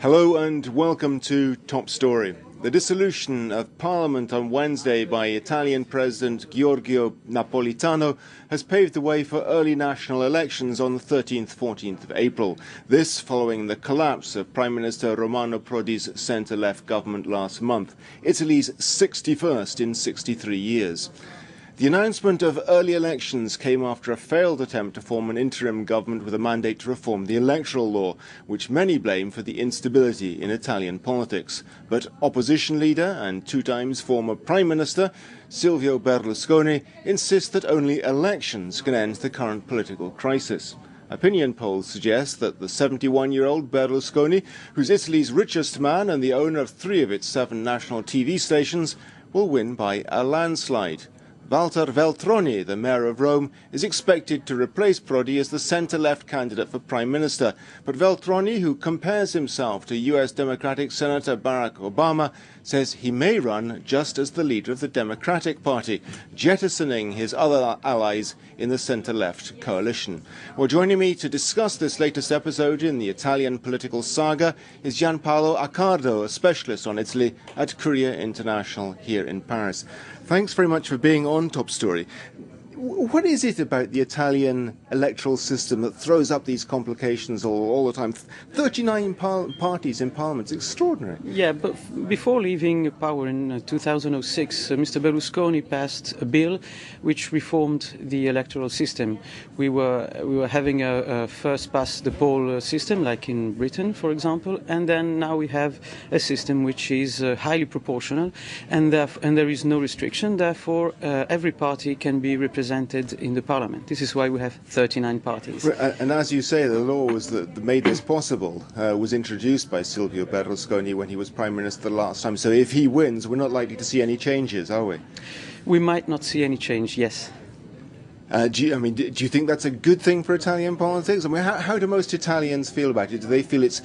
Hello and welcome to Top Story. The dissolution of Parliament on Wednesday by Italian President Giorgio Napolitano has paved the way for early national elections on the 13th-14th of April. This following the collapse of Prime Minister Romano Prodi's centre-left government last month, Italy's 61st in 63 years. The announcement of early elections came after a failed attempt to form an interim government with a mandate to reform the electoral law, which many blame for the instability in Italian politics. But opposition leader and two times former Prime Minister Silvio Berlusconi insists that only elections can end the current political crisis. Opinion polls suggest that the 71-year-old Berlusconi, who's Italy's richest man and the owner of 3 of its 7 national TV stations, will win by a landslide. Walter Veltroni, the mayor of Rome, is expected to replace Prodi as the centre-left candidate for Prime Minister. But Veltroni, who compares himself to US Democratic Senator Barack Obama, says he may run just as the leader of the Democratic Party, jettisoning his other allies in the centre-left coalition. Well, joining me to discuss this latest episode in the Italian political saga is Gianpaolo Accardo, a specialist on Italy at Courier International here in Paris. Thanks very much for being on Top Story. What is it about the Italian electoral system that throws up these complications all the time? 39 parties in Parliament, it's extraordinary. Yeah, but before leaving power in 2006, Mr. Berlusconi passed a bill which reformed the electoral system. We were having a first past the poll system, like in Britain, for example, and then now we have a system which is highly proportional, and there is no restriction. Therefore, every party can be represented in the parliament. This is why we have 39 parties. And as you say, the law that made this possible was introduced by Silvio Berlusconi when he was Prime Minister the last time. So if he wins, we're not likely to see any changes, are we? We might not see any change, yes. Do you think that's a good thing for Italian politics? I mean, how do most Italians feel about it? Do they feel it's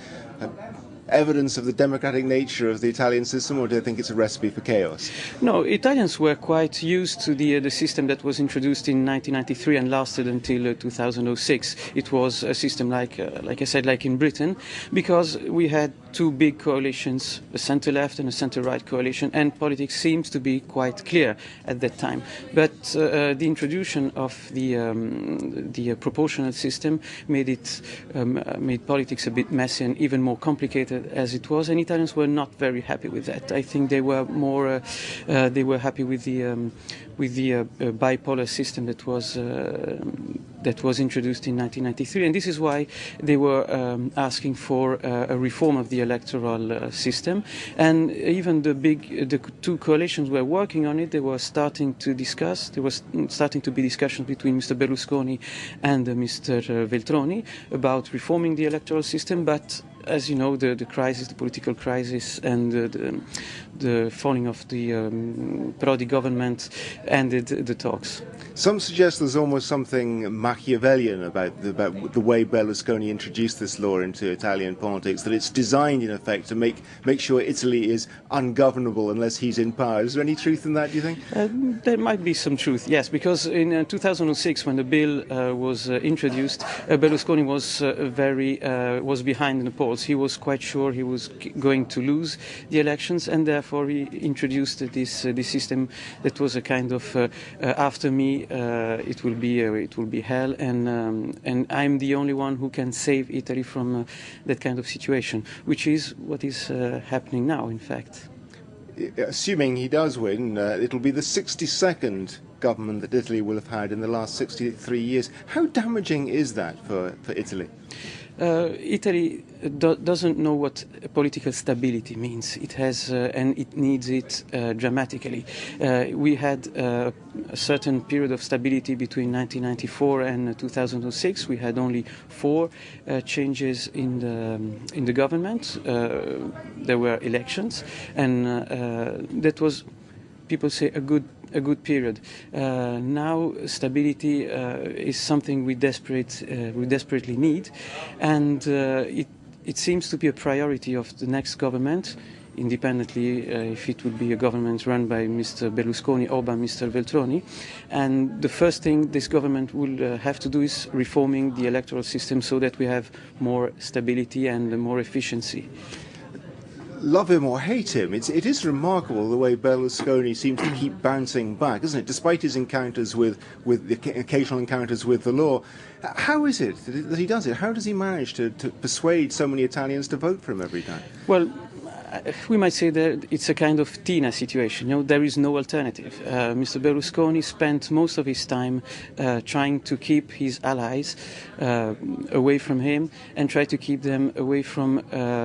evidence of the democratic nature of the Italian system, or do they think it's a recipe for chaos? No, Italians were quite used to the system that was introduced in 1993 and lasted until 2006. It was a system like I said, like in Britain, because we had 2 big coalitions, a centre-left and a centre-right coalition, and politics seems to be quite clear at that time. But the introduction of the proportional system made politics a bit messy and even more complicated as it was, and Italians were not very happy with that. I think they were more they were happy with the bipolar system that was introduced in 1993, and this is why they were asking for a reform of the electoral system. And even the 2 coalitions were working on it. They were starting to discuss. There was starting to be discussions between Mr. Berlusconi and Mr. Veltroni about reforming the electoral system, but as you know, the political crisis, and the falling of the Prodi government ended the talks. Some suggest there's almost something Machiavellian about the way Berlusconi introduced this law into Italian politics, that it's designed, in effect, to make sure Italy is ungovernable unless he's in power. Is there any truth in that, do you think? There might be some truth, yes, because in 2006, when the bill was introduced, Berlusconi was behind in the polls. He was quite sure he was going to lose the elections, and therefore he introduced this system that was a kind of after me it will be hell, and I'm the only one who can save Italy from that kind of situation, which is what is happening now, in fact. Assuming he does win, it'll be the 62nd government that Italy will have had in the last 63 years. How damaging is that for Italy? Italy doesn't know what political stability means. It has, and it needs it dramatically. We had a certain period of stability between 1994 and 2006. We had only 4 changes in the government. There were elections, and that was, people say, a good period. Now stability is something we desperately need, and it seems to be a priority of the next government, independently if it would be a government run by Mr. Berlusconi or by Mr. Veltroni. And the first thing this government will have to do is reforming the electoral system so that we have more stability and more efficiency. love him or hate him, it is remarkable the way Berlusconi seems to keep bouncing back, isn't it? Despite his encounters with the occasional encounters with the law. How is it that he does it? How does he manage to persuade so many Italians to vote for him every time? Well, we might say that it's a kind of Tina situation. You know, there is no alternative. Mr. Berlusconi spent most of his time trying to keep his allies away from him and try to keep them away from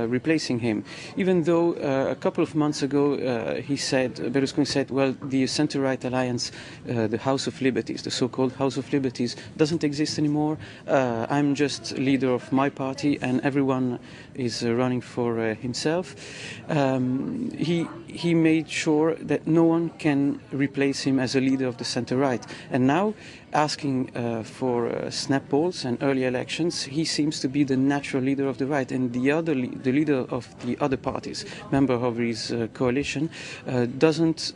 replacing him. Even though a couple of months ago Berlusconi said, well, the centre-right alliance, the House of Liberties, the so-called House of Liberties, doesn't exist anymore. I'm just leader of my party and everyone is running for himself. He made sure that no one can replace him as a leader of the centre-right. And now, asking for snap polls and early elections, he seems to be the natural leader of the right. And the leader of the other parties, member of his coalition, doesn't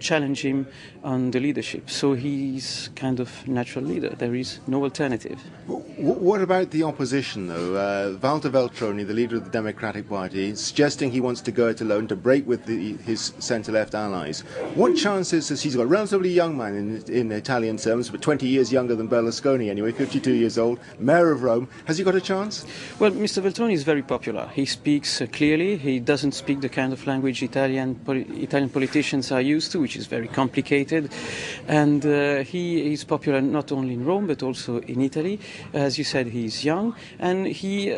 challenge him on the leadership. So he's kind of natural leader. There is no alternative. What about the opposition, though? Walter Veltroni, the leader of the Democratic Party, is suggesting he wants to go it alone to break with his centre-left allies. What chances has he's got? A relatively young man in Italian terms, but 20 years younger than Berlusconi anyway, 52 years old, mayor of Rome. Has he got a chance? Well, Mr. Veltroni is very popular. He speaks clearly. He doesn't speak the kind of language Italian politicians are used to, which is very complicated. And he is popular not only in Rome, but also in Italy. As you said, he's young, and he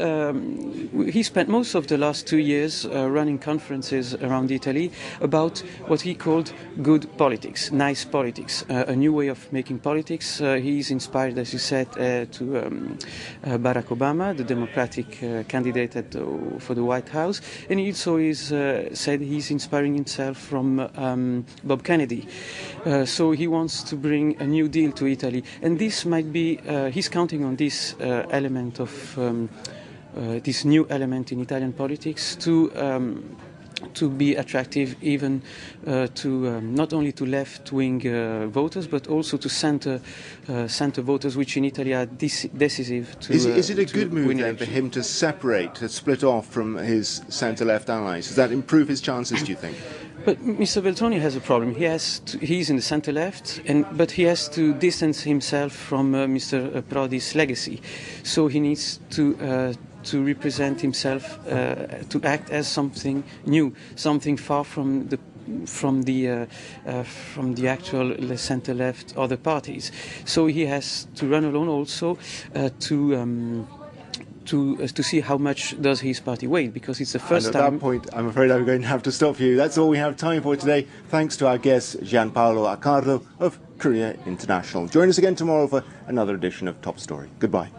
spent most of the last 2 years running conferences around Italy about what he called good politics, nice politics, a new way of making politics. He's inspired, as you said, to Barack Obama, the Democratic candidate for the White House, and he also said he's inspiring himself from Bob Kennedy. So he wants to bring a new deal to Italy, and this might be, he's counting on this element of this new element in Italian politics to be attractive even to not only to left-wing voters, but also to center voters, which in Italy are decisive to. Is it a good move then for him to split off from his centre-left allies? Does that improve his chances, do you think? But Mr. Veltroni has a problem. He's in the centre-left, but he has to distance himself from Mr. Prodi's legacy. So he needs to represent himself, to act as something new, something far from the actual centre-left other parties. So he has to run alone also to see how much does his party weigh, because it's the first time. At that point, I'm afraid I'm going to have to stop you. That's all we have time for today. Thanks to our guest, Gianpaolo Accardo of Korea International. Join us again tomorrow for another edition of Top Story. Goodbye.